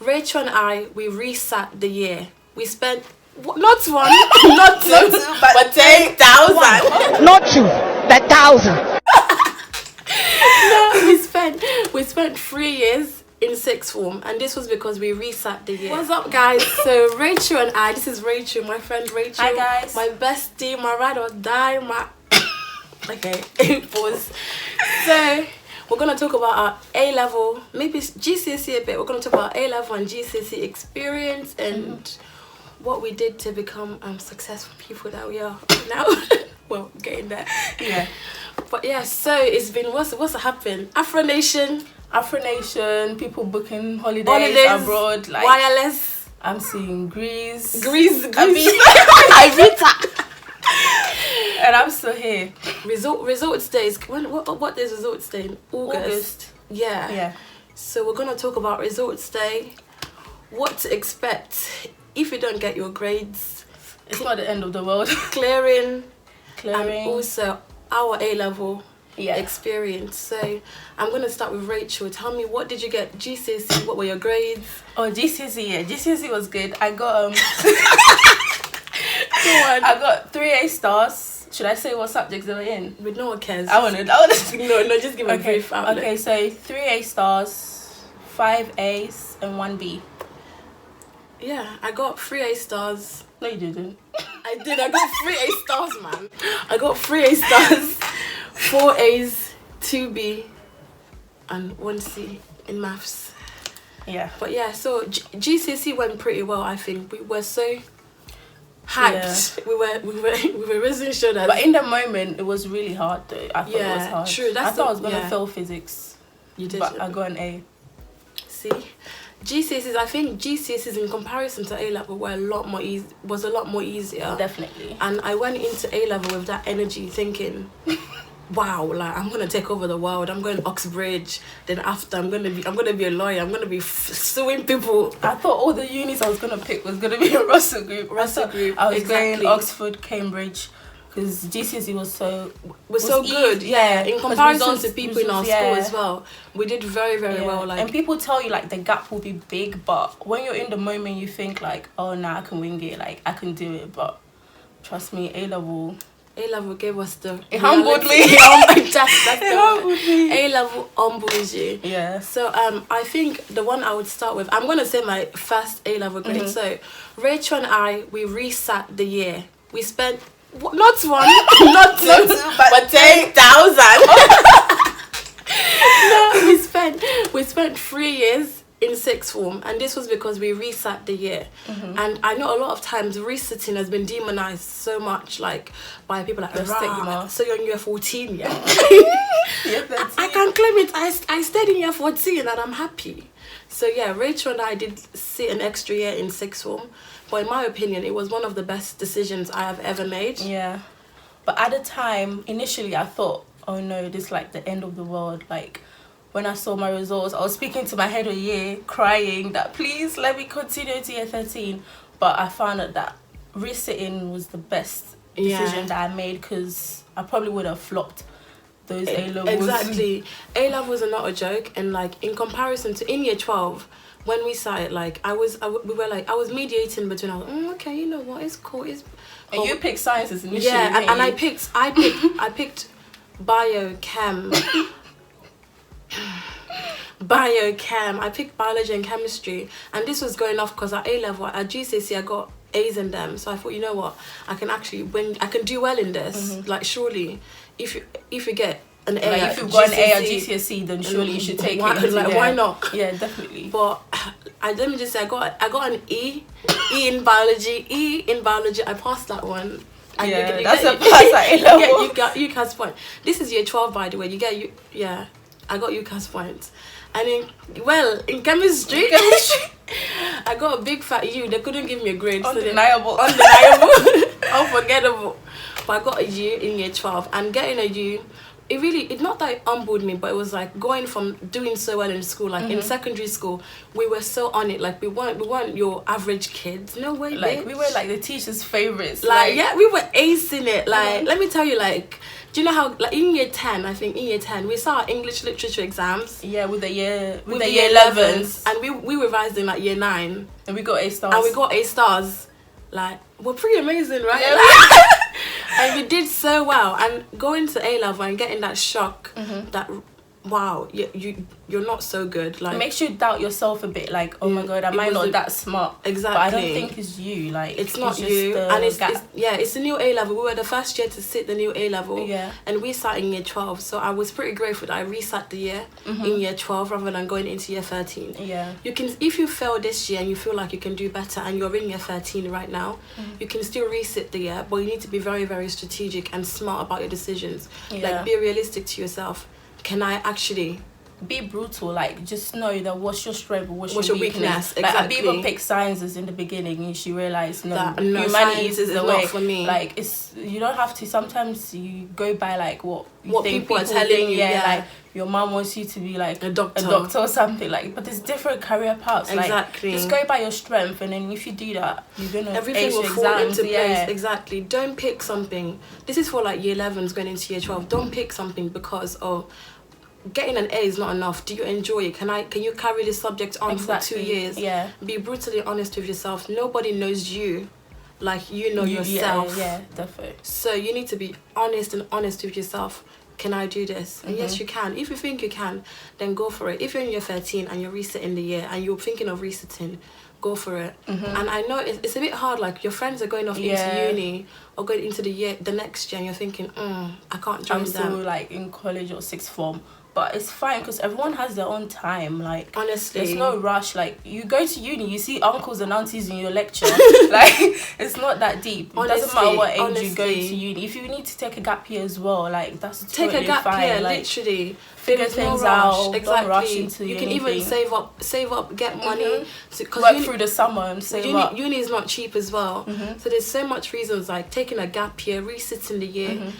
Rachel and I, we reset the year. We spent not one, not two, but 10,000. Not you, that 1,000. No, we spent 3 years in sixth form, and this was because we reset the year. What's up, guys? So Rachel and I, this is Rachel, my friend Rachel. Hi guys. My bestie, my ride or die, my okay, pause. So we're gonna talk about our A-level, maybe GCSE a bit. We're gonna talk about A-level and GCSE experience and what we did to become successful people that we are now. Well, getting there. Yeah. But yeah, so it's been what's happened? Afro Nation, people booking holidays abroad, like wireless. I'm seeing Greece. I mean, and I'm still here. Results days. What is results day? In August. Yeah. Yeah. So we're gonna talk about results day. What to expect if you don't get your grades. It's not the end of the world. Clearing. And also our A-level Yeah. experience. So I'm gonna start with Rachel. Tell me, what did you get GCSE? What were your grades? Oh, GCSE, yeah. GCSE was good. I got Go on. I got 3 A stars. Should I say what subjects they were in? But no one cares. I want to. No, just give me a brief outlook. Okay, so 3 A stars, 5 A's, and 1 B. Yeah, I got 3 A stars. No, you didn't. I did. I got 3 A stars, man. I got 3 A stars, 4 A's, 2 B, and 1 C in maths. Yeah. But yeah, so GCSE went pretty well. I think we were so hyped. Yeah. We were raising shoulders. But in the moment, it was really hard though. I thought it was hard. True. I thought I was gonna fail physics. You did. But I got an A. See, GCSEs. I think GCSEs in comparison to A-level were a lot more easier. Definitely. And I went into A-level with that energy, thinking, wow, like I'm gonna take over the world. I'm going to Oxbridge. Then after, I'm gonna be a lawyer. I'm gonna be suing people. I thought all the unis I was gonna pick was gonna be a Russell Group. I was going Oxford, Cambridge, because GCSE was so good. Yeah, in comparison to people in our yeah. school as well, we did very well. Like, and people tell you like the gap will be big, but when you're in the moment, you think like, oh, nah, I can wing it. Like I can do it. But trust me, A-level gave us the it humbled me. A-level humbles you. Yeah. So I think the one I would start with, I'm gonna say my first A-level grade. So Rachel and I, we reset the year. We spent not one, not two, but 10,000. No, we spent 3 years in sixth form, and this was because we reset the year. And I know a lot of times resetting has been demonized so much, like by people like stigma. So you're in year 14, yeah. Yeah, I can claim it. I stayed in year 14 and I'm happy. So yeah, Rachel and I did sit an extra year in sixth form, but in my opinion, it was one of the best decisions I have ever made. Yeah, but at the time, initially, I thought, oh no, this is like the end of the world. Like when I saw my results, I was speaking to my head of year, crying that please let me continue to year 13. But I found out that resitting was the best decision that I made, because I probably would have flopped those A-levels. Exactly. A-levels are not a joke, and like in comparison to in year 12, when we started, like I was mediating between, okay, you know what, it's cool. And you picked sciences initially. Yeah, and I picked biochem. I picked biology and chemistry, and this was going off because at A-level, at GCSE, I got A's in them. So I thought, you know what, I can actually I can do well in this. Like surely, if you get an A, like if you've got an A at GCSE, then surely you should take it. Like why not? Yeah, definitely. But let me just say, I got an E in biology. I passed that one. Yeah, that's a pass at A-level. You got UCAS point. This is year 12, by the way. I got UCAS points. And in chemistry, I got a big fat U. They couldn't give me a grade. Undeniable. Unforgettable. But I got a U in year 12. And getting a U it not that it humbled me, but it was like going from doing so well in school, like in secondary school, we were so on it. Like we weren't your average kids. No way, Like bitch. we were like the teacher's favorites. Like yeah, we were acing it. Like let me tell you, like, do you know how like in year 10, I think in year 10 we saw our English literature exams. Yeah, with the year 11s, and we revised in like year 9, and we got A stars. and we got A stars. Like we're pretty amazing, right? Yeah. Like, and we did so well, and going to A level and getting that shock that wow, you're not so good. Like it makes you doubt yourself a bit. Like, oh my god, am I not that smart? Exactly. But I don't think it's you. Like it's not just you, and it's the new A level. We were the first year to sit the new A level. Yeah. And we sat in year 12, so I was pretty grateful that I resat the year in year 12 rather than going into year 13. Yeah. You can, if you fail this year and you feel like you can do better, and you're in year 13 right now, you can still resit the year, but you need to be very, very strategic and smart about your decisions. Yeah. Like be realistic to yourself. Can I actually be brutal? Like just know that what's your strength, what's your weakness. Like Exactly. Abiba picked sciences in the beginning, and she realized That, humanities science is the not way. for me. Like it's, you don't have to. Sometimes you go by like what think people are telling you. Yeah, like your mom wants you to be like a doctor or something. Like, but there's different career paths. Exactly. Like, just go by your strength, and then if you do that, you're gonna everything ace will your fall exams. into place. Exactly. Don't pick something. This is for like year 11s going into year 12. Don't pick something because getting an A is not enough. Do you enjoy it? Can you carry this subject on for 2 years? Yeah. Be brutally honest with yourself. Nobody knows you like you know yourself. Yeah, definitely. So you need to be honest with yourself. Can I do this? And yes, you can. If you think you can, then go for it. If you're in year 13 and you're resitting the year and you're thinking of resitting, go for it. And I know it's a bit hard. Like your friends are going off into uni or going into the next year, and you're thinking, I can't join I'm them. still like in college or sixth form. But it's fine because everyone has their own time. Like honestly, there's no rush. Like you go to uni, you see uncles and aunties in your lecture. Like it's not that deep. It doesn't matter what age you go to uni. If you need to take a gap year as well, like that's take totally a gap fine. year. Like, Literally figure things out. Exactly. Don't rush into you can anything. even save up, get money. Work through the summer and save up. Uni is not cheap as well. So there's so much reasons, like taking a gap year, resitting the year.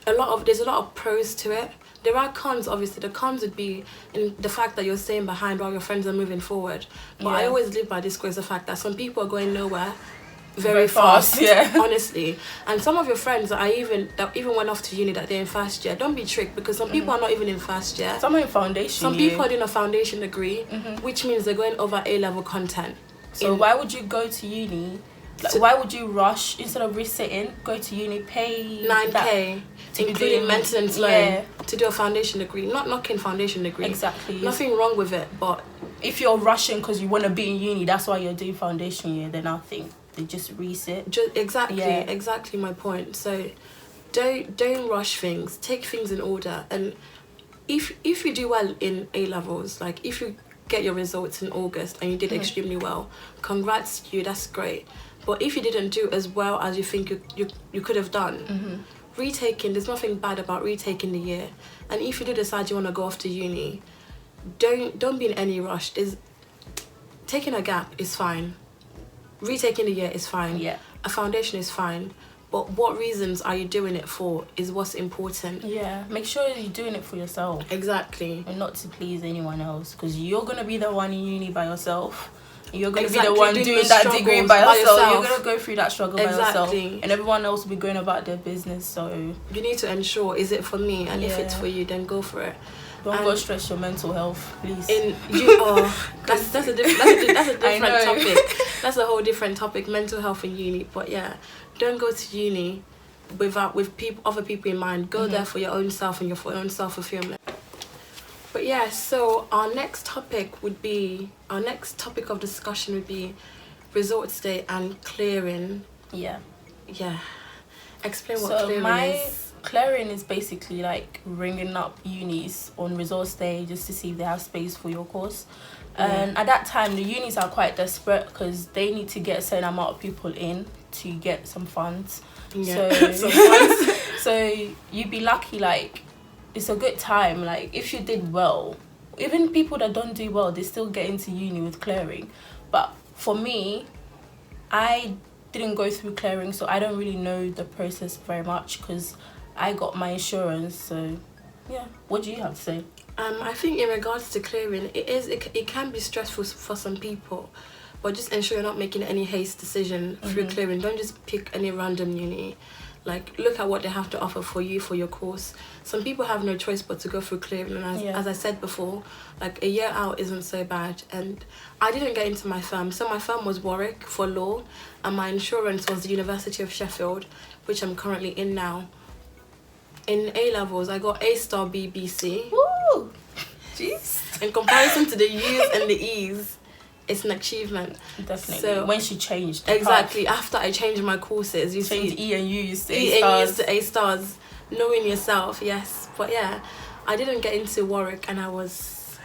There's a lot of pros to it. There are cons, obviously. The cons would be in the fact that you're staying behind while your friends are moving forward. But I always live by this grace, the fact that some people are going nowhere very fast. Yeah. Honestly. And some of your friends that even went off to uni that they're in first year, don't be tricked, because some people are not even in first year. Some are in foundation. Some people are doing a foundation degree, which means they're going over A-level content. So why would you go to uni? Like, why would you rush instead of resitting? Go to uni, pay 9k, including maintenance loan, to do a foundation degree. Not knocking foundation degree. Exactly. Nothing wrong with it, but if you're rushing because you want to be in uni, that's why you're doing foundation year. Then I think they just resit. Exactly my point. So don't rush things. Take things in order. And if you do well in A levels, like if you get your results in August and you did extremely well, congrats to you. That's great. But if you didn't do as well as you think you could have done, retaking, there's nothing bad about retaking the year. And if you do decide you want to go off to uni, don't be in any rush. Taking a gap is fine. Retaking the year is fine. Yeah. A foundation is fine. But what reasons are you doing it for is what's important. Yeah. Make sure you're doing it for yourself. Exactly. And not to please anyone else, because you're going to be the one in uni by yourself. You're going to be the one doing that degree by yourself. You're going to go through that struggle by yourself. And everyone else will be going about their business. So you need to ensure, is it for me? And if it's for you, then go for it. Don't go stress your mental health, please. That's a different topic. That's a whole different topic, mental health in uni. But yeah, don't go to uni with other people in mind. Go there for your own self and for your own self-fulfillment. But yeah, so our next topic of discussion would be results day and clearing. Yeah. Explain what clearing is. Clearing is basically like ringing up unis on results day just to see if they have space for your course. And at that time, the unis are quite desperate because they need to get a certain amount of people in to get some funds. Yeah. So you'd be lucky, like, it's a good time. Like, if you did well, even people that don't do well, they still get into uni with clearing. But for me, I didn't go through clearing, so I don't really know the process very much because I got my insurance, so Yeah. What do you have to say? I think in regards to clearing, it can be stressful for some people, but just ensure you're not making any haste decision through clearing. Don't just pick any random uni. Like, look at what they have to offer for you for your course. Some people have no choice but to go through clearing, and as I said before, like, a year out isn't so bad. And I didn't get into my firm, so my firm was Warwick for law, and my insurance was the University of Sheffield, which I'm currently in now. In A-Levels, I got A-star BBC. Woo! Jeez. In comparison to the U's and the E's, it's an achievement. Definitely. So, when she changed. Exactly. After I changed my courses, you changed see, E and U's to E A-stars. and U's to A-stars. Knowing yourself, yes. But yeah, I didn't get into Warwick, and I was,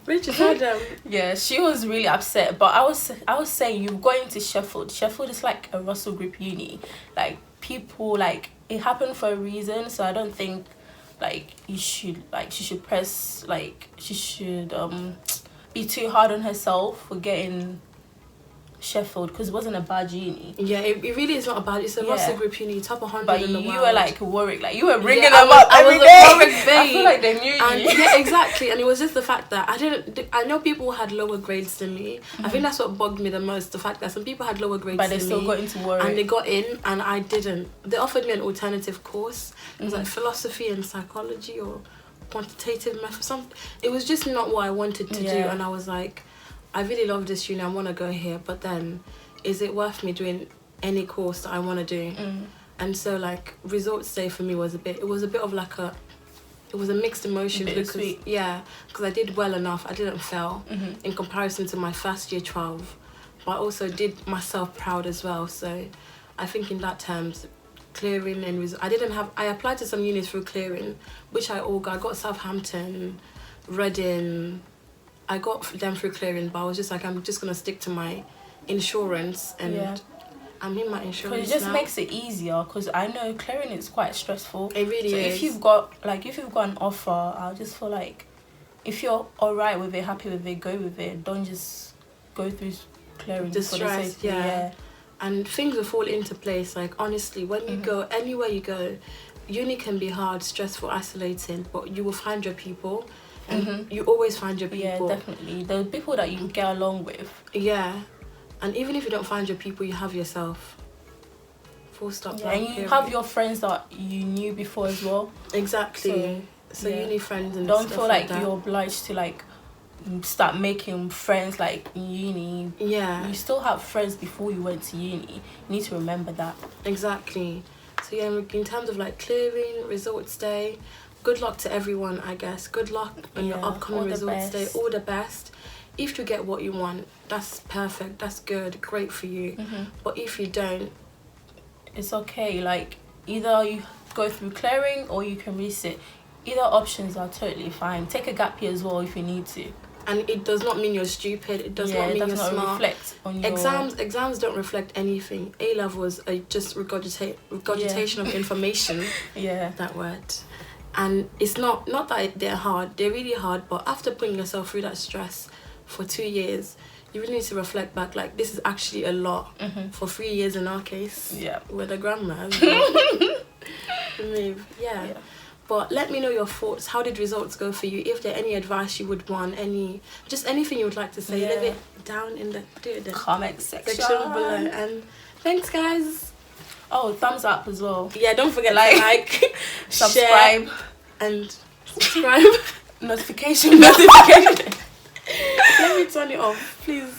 Richard Adam. Yeah, she was really upset. But I was saying, you've got into Sheffield. Sheffield is like a Russell Group uni. Like, people, like, it happened for a reason. So I don't think, like, she should press, like, she should be too hard on herself for getting Sheffield, because it wasn't a bad uni. Yeah, it really is not a bad. It's a Russell Group uni, top 100 but in the world. You were like Warwick, like you were ringing them up every day. I feel like they knew you. And, yeah, exactly. And it was just the fact that I know people had lower grades than me. I think that's what bugged me the most. The fact that some people had lower grades but than me, they still got into Warwick, and they got in, and I didn't. They offered me an alternative course. It was like philosophy and psychology or quantitative math. It was just not what I wanted to do, and I was like, I really love this uni, I want to go here, but then is it worth me doing any course that I want to do? And so, like, results day for me was a bit of like it was a mixed emotion, because I did well enough. I didn't fail in comparison to my first year 12, but I also did myself proud as well. So I think in that terms, clearing and I applied to some unis through clearing, which I got Southampton, Reading. I got them through clearing, but I was just like, I'm just gonna stick to my insurance, and I'm in my insurance now. Because it just makes it easier, because I know clearing is quite stressful. It really is. If you've got an offer, I'll just feel like, if you're alright with it, happy with it, go with it. Don't just go through clearing the stress. And things will fall into place. Like, honestly, when you go anywhere you go, uni can be hard, stressful, isolating, but you will find your people. And you always find your people. Yeah, definitely. The people that you get along with. Yeah. And even if you don't find your people, you have yourself. Full stop. Yeah, and you have your friends that you knew before as well. Exactly. So uni friends and don't stuff feel like that. You're obliged to, like, start making friends, like, in uni. Yeah. You still have friends before you went to uni. You need to remember that. Exactly. So yeah, in terms of, like, clearing, results day, good luck to everyone, I guess. Good luck on your upcoming results day. All the best. If you get what you want, that's perfect. That's good. Great for you. But if you don't, it's okay. Like, either you go through clearing or you can resit. Either options are totally fine. Take a gap year as well if you need to. And it does not mean you're stupid. It does not mean you're smart. Reflect on your... Exams don't reflect anything. A-levels are just regurgitation of information. That word. And it's not that they're hard. They're really hard. But after putting yourself through that stress for 2 years, you really need to reflect back. Like, this is actually a lot for 3 years in our case. Yeah. We're the grandmas. Yeah. But let me know your thoughts. How did results go for you? If there any advice you would want, anything you would like to say, leave it down in the comment section below. And thanks, guys. Oh, thumbs up as well. Yeah, don't forget to like, subscribe, share, and subscribe. Notification. Let me turn it off, please.